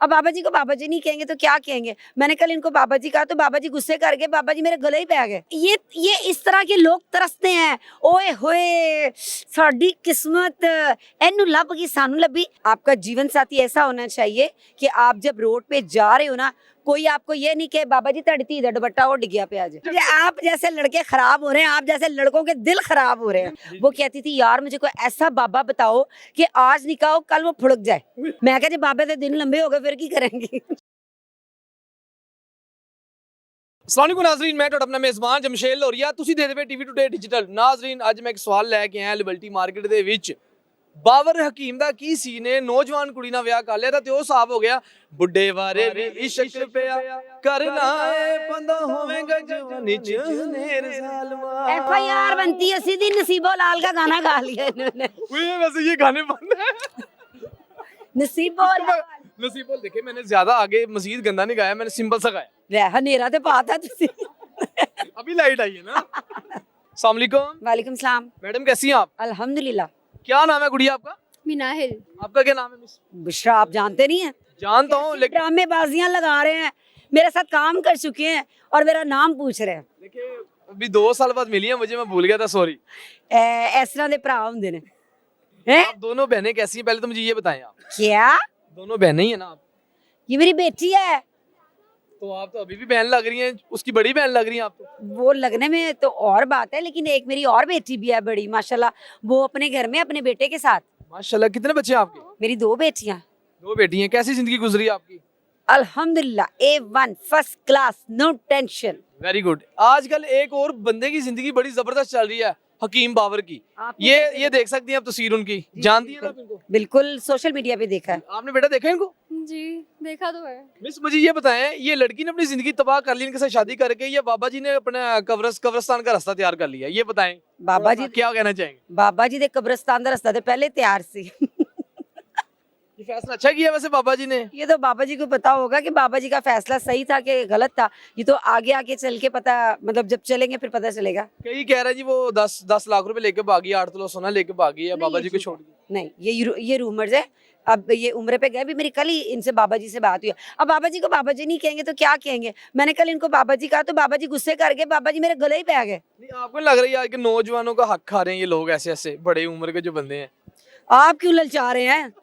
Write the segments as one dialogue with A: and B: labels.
A: अब बाबा जी को बाबा जी नहीं कहेंगे तो क्या कहेंगे। मैंने कल इनको बाबा जी कहा तो बाबा जी गुस्से कर गए, बाबा जी मेरे गले ही पै गए। ये इस तरह के लोग तरसते हैं, ओए होए साडी किस्मत एनू लब गई सानू लभी। आपका जीवन साथी ऐसा होना चाहिए कि आप जब रोड पे जा रहे हो ना, कोई आपको ये नहीं कहे बाबा जी ਤੁਹਾਡੀ ਧੀ ਦਾ दुपट्टा वो डिगिया पे आज। आप जैसे लड़के खराब हो रहे हैं, आप जैसे लड़कों के दिल खराब हो रहे हैं। वो कहती थी यार मुझे कोई ऐसा बाबा बताओ कि आज निकाह हो कल वो फुड़क जाए। मैं कहा जी बाबे के दिन लंबे हो गए फिर की करेंगे।
B: अस्सलाम वालेकुम नाज़रीन, मैं ਤੁਹਾਡਾ ਆਪਣਾ ਮੇਜ਼ਬਾਨ ਜਮਸ਼ੇਦ ਲੋਰੀਆ, ਤੁਸੀਂ ਦੇਖਦੇ ਪਏ ਟੀਵੀ ਟੁਡੇ ਡਿਜੀਟਲ। ਨਾਜ਼ਰੀਨ ਅੱਜ ਮੈਂ ਇੱਕ ਸਵਾਲ ਲੈ ਕੇ ਆਇਆ ਲਿਬਰਟੀ ਮਾਰਕੀਟ ਦੇ ਵਿੱਚ। ਬਾਬਰ ਹਕੀਮ ਦਾ ਕੀ ਸੀ ਨੇ ਨੌਜਵਾਨ ਕੁੜੀ ਨਾਲ ਵਿਆਹ ਕਰ ਲਿਆ ਤਾਂ ਤੇ ਉਹ ਸਾਫ ਹੋ ਗਿਆ। ਬੁੱਢੇ ਵਾਰੇ ਵੀ ਇਸ਼ਕ ਪਿਆ ਕਰਨਾ ਏ ਬੰਦਾ ਹੋਵੇਗਾ ਜਵਾਨੀ ਚ ਨੇਰ ਜ਼ਾਲਮਾ।
A: FIR बनती है सीधी, नसीबो लाल का गाना गा लिया इन्होंने।
B: वैसे ये गाने बंद है।
A: नसीबो
B: नसीबो देखे मैंने ज्यादा आगे मजीद गंदा नहीं गाया, मैंने सिंपल सा गाया।
A: हनेरा ते पाता तुसी।
B: अभी लाइट आई है ना। अस्सलाम वालेकुम।
A: वालेकुम सलाम।
B: मैडम कैसी हैं आप?
A: अल्हम्दुलिल्लाह।
B: क्या नाम है गुड़िया आपका?
C: मिनाहिल।
B: आपका क्या नाम है मिस?
A: बुशरा आप जानते नहीं हैं?
B: जानता हूँ लेकिन
A: ड्रामेबाजियां लगा रहे हैं, मेरे साथ काम कर चुके हैं और मेरा नाम पूछ रहे हैं।
B: देखिए अभी 2 साल बाद मिली है मुझे, मैं भूल गया था, सॉरी।
A: इस तरह दे भरा होंदे ने। हैं?
B: आप दोनों बहनें कैसी हैं पहले तो मुझे ये बताएं आप।
A: क्या?
B: दोनों बहनें ही है ना आप?
A: ये मेरी बेटी है।
B: तो आप तो अभी भी बहन लग रही हैं, उसकी बड़ी बहन लग रही हैं आप तो।
A: वो लगने में तो और बात है, लेकिन एक मेरी और बेटी भी है बड़ी माशाल्लाह, वो अपने घर में अपने बेटे के साथ।
B: माशाल्लाह। कितने बच्चे हैं आपके?
A: मेरी 2 बेटियां।
B: 2 बेटी हैं। कैसी जिंदगी गुजरी है आपकी?
A: अल्हम्दुलिल्लाह A1 first class, no tension.
B: Very good. आजकल एक और बंदे की जिंदगी बड़ी जबरदस्त चल रही है, हकीम बाबर की। ये देख सकती हैं आप तस्वीर उनकी, जानती हैं ना आप इनको?
A: बिल्कुल सोशल मीडिया पे देखा है।
B: आपने बेटा देखा इनको?
C: जी देखा तो है।
B: मिस मुझे ये बताएं, ये लड़की ने अपनी जिंदगी तबाह कर ली इनके साथ शादी करके, या बाबा जी ने अपना कब्रिस्तान का रास्ता तैयार कर लिया? ये बताएं
A: बाबा जी
B: क्या कहना चाहेंगे?
A: बाबा जी दे कब्रिस्तान दा रास्ता ते पहले तैयार सी।
B: ये फैसला अच्छा किया वैसे बाबा जी ने।
A: ये तो बाबा जी को पता होगा कि बाबा जी का फैसला सही था कि गलत था। ये तो आगे आगे चल के पता, मतलब जब चलेंगे फिर पता चलेगा।
B: कई कह रहा है जी वो 10 लाख रुपए लेके भागी, 8 तोला सोना लेके भागी है, बाबा जी को छोड़ के।
A: नहीं, ये रूमर्स है। अब ये उम्र पे गए भी, मेरी कल ही इनसे बाबा जी से बात हुई है। अब बाबा जी को बाबा जी नहीं कहेंगे तो क्या कहेंगे। मैंने कल इनको बाबा जी कहा तो बाबा जी गुस्से कर गए, बाबा जी मेरे गले ही पै गए।
B: नहीं आपको लग रही है कि नौजवानों का हक खा रहे हैं ये लोग, ऐसे ऐसे बड़े उम्र के जो बंदे हैं?
A: आप क्यों ललचा रहे हैं?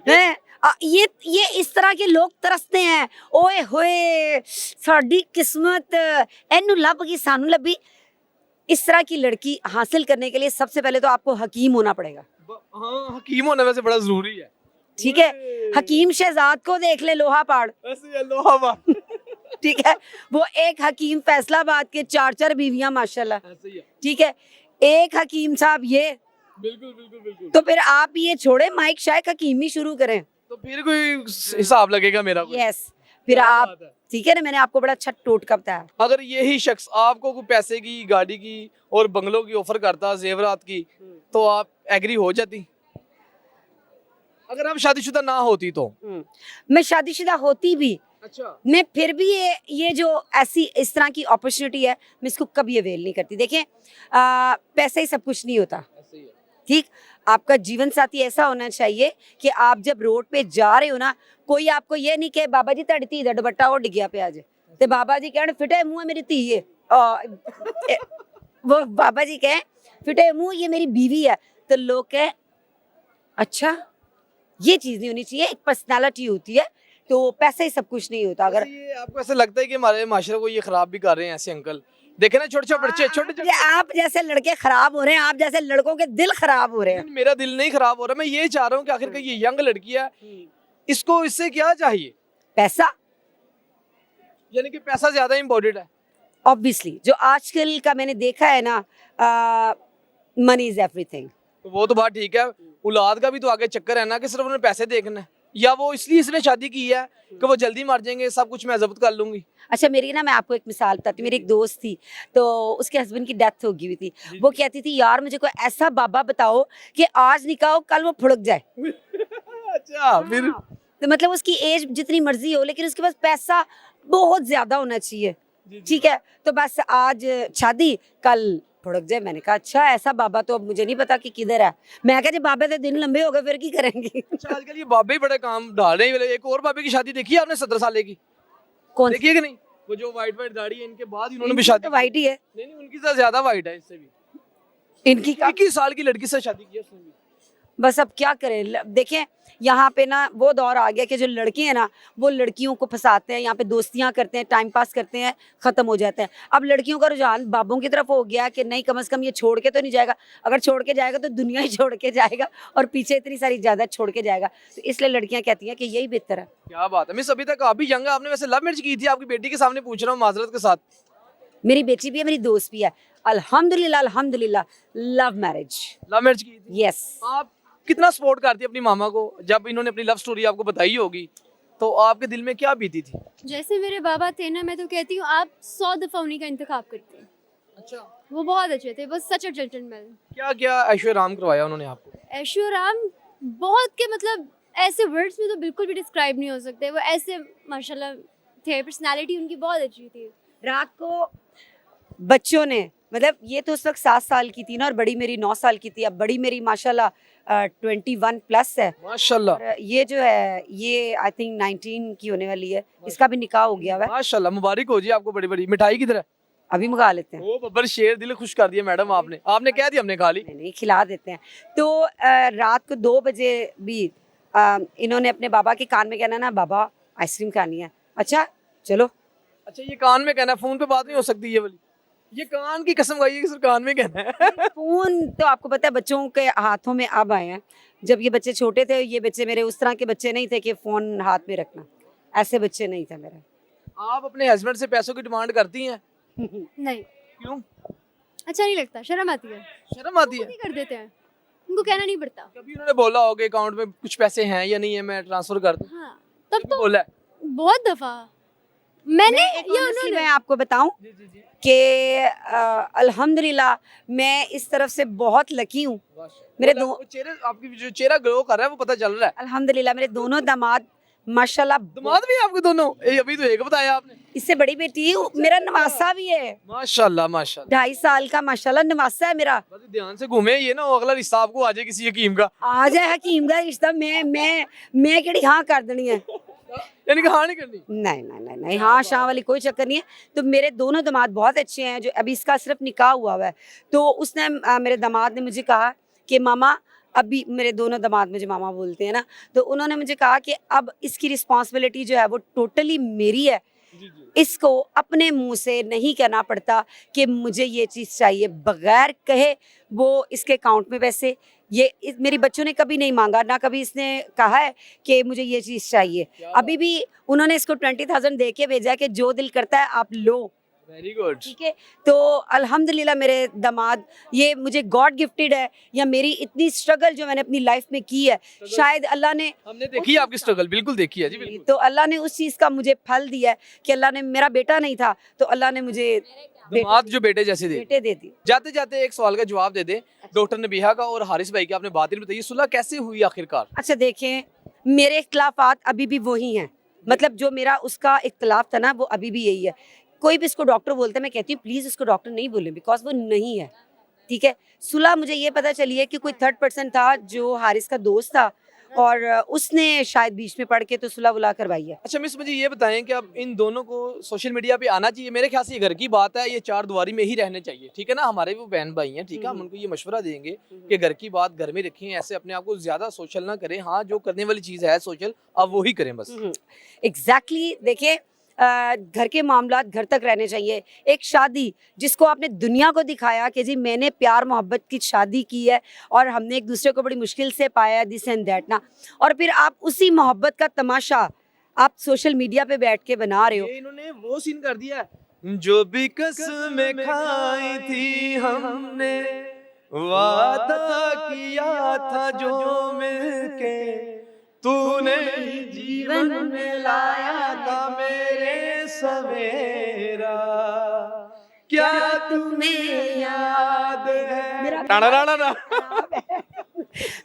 A: हैं? ये इस तरह के लोग तरसते हैं, ओए होए साडी किस्मत एनू लब गई सानू लभी। इस तरह की लड़की हासिल करने के लिए सबसे पहले तो आपको हकीम होना पड़ेगा।
B: हाँ, हकीम होना वैसे बड़ा जरूरी है।
A: ठीक है, हकीम शहजाद को देख ले, लोहा पाड़।
B: ऐसे लोहा पाड़।
A: ठीक है, वो एक हकीम फैसलाबाद के 4 बीवियां माशाल्लाह।
B: ऐसे ही है।
A: ठीक है, एक हकीम साहब ये,
B: बिल्कुल बिल्कुल बिल्कुल।
A: तो फिर आप ये छोड़े माइक शायक हकीमी शुरू करें।
B: तो फिर कोई हिसाब लगेगा मेरा कोई।
A: यस, फिर
B: क्या
A: आप,
B: बात है।
A: ठीक है ना, मैंने आपको बड़ा अच्छा टोटका बताया।
B: अगर यही शख्स आपको कोई पैसे की, गाड़ी की और बंगलों की ऑफर करता, जेवरात की, तो आप एग्री हो जाती? अगर आप शादीशुदा ना होती तो?
A: मैं शादीशुदा होती भी,
B: अच्छा।
A: मैं फिर भी ये जो ऐसी इस तरह की अपॉर्चुनिटी है मैं इसको कभी अवेल नहीं करती। देखें पैसा ही सब कुछ नहीं होता।
B: ऐसे ही है।
A: ठीक, आपका जीवन साथी ऐसा होना चाहिए कि आप जब रोड पे जा रहे हो ना, कोई आपको ये नहीं कहे बाबा जी ਤੁਹਾਡੀ ਧੀ ਦਾ दुपट्टा वो डिगिया पे आज ते बाबा जी कहन फिटे मुंह है मेरी धी है, वो बाबा जी कहें फिटे मुंह ये मेरी बीवी है, तो लोग कहें अच्छा। ये चीज नहीं होनी चाहिए, एक पर्सनालिटी होती है, तो पैसे ही सब कुछ नहीं होता। अगर
B: ये आपको ऐसा लगता है कि हमारे माशरे को ये खराब भी कर रहे हैं ऐसे अंकल? देखे ना छोटे छोटे बच्चे, छोटे
A: आप जैसे लड़के खराब हो रहे हैं, आप जैसे लड़कों के दिल खराब हो रहे हैं।
B: मेरा दिल नहीं खराब हो रहा, मैं ये चाह रहा हूँ कि आखिर ये यंग लड़की है, इसको इससे क्या चाहिए?
A: पैसा,
B: यानी कि पैसा ज्यादा इम्पोर्टेंट है।
A: ऑब्वियसली जो आजकल का मैंने देखा है ना, मनी इज एवरीथिंग।
B: तो वो तो बात ठीक है, औलाद का भी तो आगे चक्कर है ना कि सिर्फ उन्हें पैसे देखना है, या वो इसलिए इसने शादी की है कि वो जल्दी मर जाएंगे, सब कुछ मैं जब्त कर लूंगी।
A: अच्छा, मेरी ना, मैं आपको एक मिसाल बताती हूँ। मेरी एक दोस्त थी, तो उसके हस्बैंड की डेथ हो गई हुई थी। वो कहती थी यार मुझे कोई ऐसा बाबा बताओ कि आज निकाह हो कल वो फुड़क जाए।
B: अच्छा, फिर
A: तो मतलब उसकी एज जितनी मर्जी हो, लेकिन उसके पास पैसा बहुत ज्यादा होना चाहिए। ठीक है, तो बस आज शादी कल भुड़क जाए। मैंने कहा अच्छा ऐसा बाबा तो अब मुझे नहीं पता कि किधर है। मैं कहा जी बाबे के दिन लंबे हो गए फिर की करेंगे।
B: अच्छा आजकल ये बाबे ही बड़े काम डाल रहे हैं। एक और बाबे की शादी देखी है आपने 17 साल की?
A: कौन
B: देखी है कि नहीं? वो जो वाइट दाढ़ी है इनके बाद इन्होंने भी
A: इनकी
B: शादी
A: तो वाइट ही है
B: नहीं नहीं उनकी तो ज्यादा वाइट है इससे भी।
A: इनकी का।
B: 21 साल की लड़की से शादी की है उसने भी।
A: बस अब क्या करें देखें यहाँ पे ना वो दौर आ गया कि जो लड़के हैं ना वो लड़कियों को फंसाते हैं, यहाँ पे दोस्तियाँ करते हैं, टाइम पास करते हैं, खत्म हो जाते हैं। अब लड़कियों का रुझान बाबों की तरफ हो गया कि नहीं कम से कम ये छोड़ के तो नहीं जाएगा, अगर छोड़ के जाएगा तो दुनिया ही छोड़ के जाएगा और पीछे इतनी सारी ज्यादा छोड़ के जाएगा, तो इसलिए लड़कियां कहती हैं कि यही बेहतर है।
B: क्या बात है मिस, अभी तक आप भी यंग है, आपने वैसे लव मैरिज की थी? आपकी बेटी के सामने पूछ रहा हूँ माजरत के साथ।
A: मेरी बेटी भी है, मेरी दोस्त भी है, अल्हम्दुलिल्लाह अल्हम्दुलिल्लाह। Love marriage.
B: लव मैरिज की थी?
A: यस।
B: आप कितना सपोर्ट करती है अपनी मामा को? जब इन्होंने अपनी लव स्टोरी आपको बताई होगी तो आपके दिल में क्या बीती थी?
C: जैसे मेरे बाबा थे ना, मैं तो कहती हूँ आप 100 दफ़ा उन्हीं का इंतखाब करते हैं।
B: अच्छा,
C: वो बहुत अच्छे थे, बस सच अ जेंटलमैन।
B: क्या क्या ऐशो आराम करवाया उन्होंने आपको?
C: ऐशो आराम बहुत के मतलब ऐसे वर्ड्स में तो बिल्कुल भी डिस्क्राइब नहीं हो सकते। वो ऐसे माशाल्लाह थे, पर्सनालिटी उनकी बहुत अच्छी थी।
A: रात को बच्चों ने मतलब ये तो उस वक्त 7 साल की थी ना और बड़ी मेरी 9 साल की थी। अब बड़ी मेरी माशाल्लाह 21 प्लस है
B: माशाल्लाह।
A: और ये जो है ये आई थिंक 19 की होने वाली है, इसका भी निकाह हो गया हुआ है।
B: माशाल्लाह, मुबारक हो जी आपको। बड़ी बड़ी मिठाई किधर है?
A: अभी मंगा लेते हैं।
B: ओ बब्बर शेर, दिल खुश कर दिया मैडम आपने। आपने कह दिया हमने खा ली।
A: नहीं नहीं खिला देते हैं। तो रात को 2 बजे भी इन्होंने अपने बाबा के कान में कहना ना बाबा आइसक्रीम खानी है। अच्छा चलो।
B: अच्छा ये कान में कहना है, फोन पे बात नहीं हो सकती ये वाली? ये कान की कसम खाइए कि सिर्फ कान में कहना है।
A: फोन तो आपको पता है बच्चों के हाथों में अब आए हैं। जब ये बच्चे छोटे थे, ये बच्चे मेरे उस तरह के बच्चे नहीं थे कि फोन हाथ में रखना, ऐसे बच्चे नहीं थे मेरे।
B: आप अपने हस्बैंड से पैसों की डिमांड करती हैं?
C: नहीं,
B: क्यों?
C: अच्छा नहीं लगता, शर्म आती है।
B: शर्म आती है?
C: नहीं कर देते हैं, उनको कहना नहीं पड़ता।
B: कभी उन्होंने बोला होगा अकाउंट में कुछ पैसे हैं या नहीं है, मैं ट्रांसफर कर दूं?
C: हाँ, तब
B: कभी
C: तो
B: बोला है?
C: बहुत दफ़ा मैंने
A: मैं
C: या
A: honestly मैं
C: उन्होंने।
A: आपको बताऊं
B: जी जी जी।
A: कि अल्हम्दुलिल्लाह मैं इस तरफ से बहुत लकी हूँ। मेरे दो
B: वो चेहरे, आपकी जो चेहरा ग्लो कर रहा है वो पता चल रहा है।
A: अल्हम्दुलिल्लाह मेरे दोनों दामाद माशाल्लाह।
B: दामाद भी है आपके दोनों? अभी तो एक बताया आपने।
A: इससे बड़ी बेटी मेरा नवासा भी है,
B: माशाल्लाह माशाल्लाह।
A: 2.5 साल का माशाल्लाह नवासा है मेरा।
B: बस ध्यान से घूमे, ये ना हो अगला रिश्ता आपको आ जाए किसी हकीम का।
A: आ जाए हकीम का रिश्ता, मैं केड़ी हाँ कर देनी है।
B: यानी कि हाँ नहीं करनी?
A: नहीं नहीं नहीं नहीं हाँ शाह वाली कोई चक्कर नहीं है। तो मेरे दोनों दामाद बहुत अच्छे हैं। जो अभी इसका सिर्फ निकाह हुआ है, तो उसने मेरे दामाद ने मुझे कहा कि मामा, अभी मेरे दोनों दामाद मुझे मामा बोलते हैं ना, तो उन्होंने मुझे कहा कि अब इसकी रिस्पॉन्सिबिलिटी जो है वो टोटली मेरी है।
B: जी जी।
A: इसको अपने मुंह से नहीं कहना पड़ता कि मुझे ये चीज़ चाहिए, बगैर कहे वो इसके अकाउंट में पैसे, मेरी बच्चों ने कभी नहीं मांगा, ना कभी इसने कहा है कि मुझे ये चीज़ चाहिए। अभी भी उन्होंने इसको 20,000 दे के भेजा है कि जो दिल करता है आप लो।
B: Very good.
A: ठीक है, तो अल्हम्दुलिल्लाह मेरे दामाद ये मुझे गॉड गिफ्टेड है, या मेरी इतनी स्ट्रगल जो मैंने अपनी लाइफ में की है, शायद अल्लाह ने
B: हमने देखी है आपकी स्ट्रगल, बिल्कुल देखी है जी बिल्कुल।
A: तो अल्लाह ने उस चीज़ का मुझे फल दिया है कि अल्लाह ने, मेरा बेटा नहीं था तो अल्लाह ने मुझे
B: दामाद जो बेटे जैसे दे।
A: बेटे दे दिए।
B: जाते जाते एक सवाल का जवाब दे दे। डॉक्टर नबीहा का और हारिस भाई की आपने बात ही नहीं बताई, सुलह कैसे हुई आखिरकार?
A: अच्छा देखें, मेरे इख्तलाफात अभी भी वही हैं, मतलब जो मेरा उसका इख्तलाफ था ना वो अभी भी यही है। कोई भी इसको डॉक्टर बोलता है, मैं कहती हूँ प्लीज़ इसको डॉक्टर नहीं बोलें, बिकॉज वो नहीं है। ठीक है, सुलह मुझे ये पता चली है कि कोई थर्ड पर्सन था जो हारिस का दोस्त था और उसने शायद बीच में पढ़ के तो सुलह वुलह करवाई है।
B: अच्छा मिस, मुझे ये बताएं कि अब इन दोनों को सोशल मीडिया पे आना चाहिए? मेरे ख्याल से ये घर की बात है, ये चार दीवारी में ही रहने चाहिए। ठीक है ना, हमारे वो बहन भाई हैं, ठीक है, हम उनको ये मशवरा देंगे कि घर की बात घर में रखें, ऐसे अपने आप को ज्यादा सोशल ना करें। हाँ, जो करने वाली चीज़ है सोशल, अब वो ही करें बस।
A: एग्जैक्टली देखिए, घर के मामलात घर तक रहने चाहिए। एक शादी जिसको आपने दुनिया को दिखाया कि जी मैंने प्यार मोहब्बत की शादी की है और हमने एक दूसरे को बड़ी मुश्किल से पाया, दिस एंड दैट ना, और फिर आप उसी मोहब्बत का तमाशा आप सोशल मीडिया पे बैठ के बना रहे हो।
B: ये इन्होंने वो सीन कर दिया है, जो भी कसमें खाई थी हमने, वादा किया था जो मिलके, तूने जीवन में लाया था मेरे सवेरा, क्या तुम्हें याद है?
A: मेरा
B: टाणा राणा ना।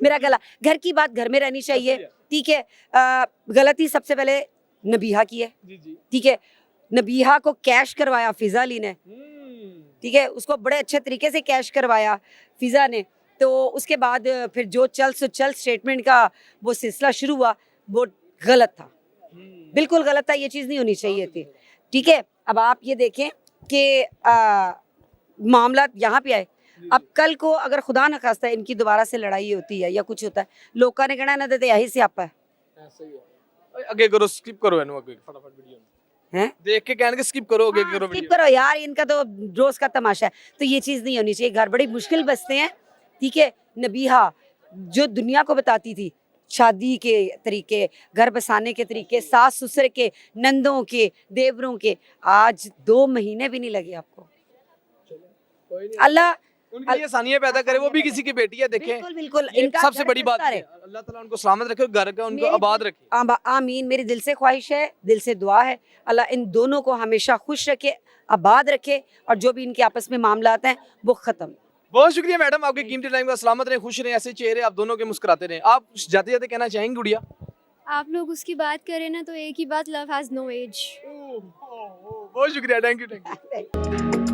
A: मेरा गला, घर की बात घर में रहनी चाहिए। ठीक है, गलती सबसे पहले नबीहा की है।
B: जी जी।
A: ठीक है, नबीहा को कैश करवाया फिजा अली ने। ठीक है, उसको बड़े अच्छे तरीके से कैश करवाया फिजा ने। तो उसके बाद फिर जो चल सुचल स्टेटमेंट का वो सिलसिला शुरू हुआ, वो गलत था, बिल्कुल गलत था, ये चीज़ नहीं होनी चाहिए थी। ठीक है, अब आप ये देखें कि मामला यहाँ पे आए। अब कल को अगर खुदा न खास्ता इनकी दोबारा से लड़ाई होती है या कुछ होता है, लोगों ने कहना ना देते यही स्यापा है।
B: ਅੱਗੇ ਕਰੋ, ਸਕਿਪ ਕਰੋ ਇਹਨੂੰ, ਅੱਗੇ ਫਟਾਫਟ ਵੀਡੀਓ
A: हैं?
B: ਦੇਖ ਕੇ ਕਹਿਣਗੇ ਸਕਿਪ ਕਰੋ, ਅੱਗੇ ਕਰੋ
A: स्किप
B: ਵੀਡੀਓ।
A: करो यार, इनका तो रोज का तमाशा है। तो ये चीज़ नहीं होनी चाहिए। घर बड़ी मुश्किल बसते हैं, ठीक है। नबीहा जो दुनिया को बताती थी शादी के तरीके, घर बसाने के तरीके, सास ससुर के, नंदों के, देवरों के, आज 2 महीने भी नहीं लगे आपको। अल्लाह
B: उनके लिए आसानियां पैदा करे, वो भी किसी की बेटी है, देखें
A: बिल्कुल बिल्कुल,
B: ये
A: इनका
B: सबसे
A: घर
B: बड़ी बात
A: बसता
B: है।
A: रहे।
B: अल्लाह ताला उनको सलामत रखे और घर का उनको
A: मेरी-
B: आबाद रखे।
A: आमीन, मेरी दिल से ख्वाहिश है, दिल से दुआ है, अल्लाह इन दोनों को हमेशा खुश रखे, आबाद रखे, और जो भी इनके आपस में मामलात हैं वो ख़त्म।
B: बहुत शुक्रिया मैडम, आपके कीमती टाइम का। सलामत रहे, खुश रहे, ऐसे चेहरे आप दोनों के मुस्कुराते रहे। आप जाते जाते कहना चाहेंगे गुड़िया?
C: आप लोग उसकी बात करें ना तो एक ही बात, लव हैज़ नो एज।
B: बहुत शुक्रिया, थैंक यू।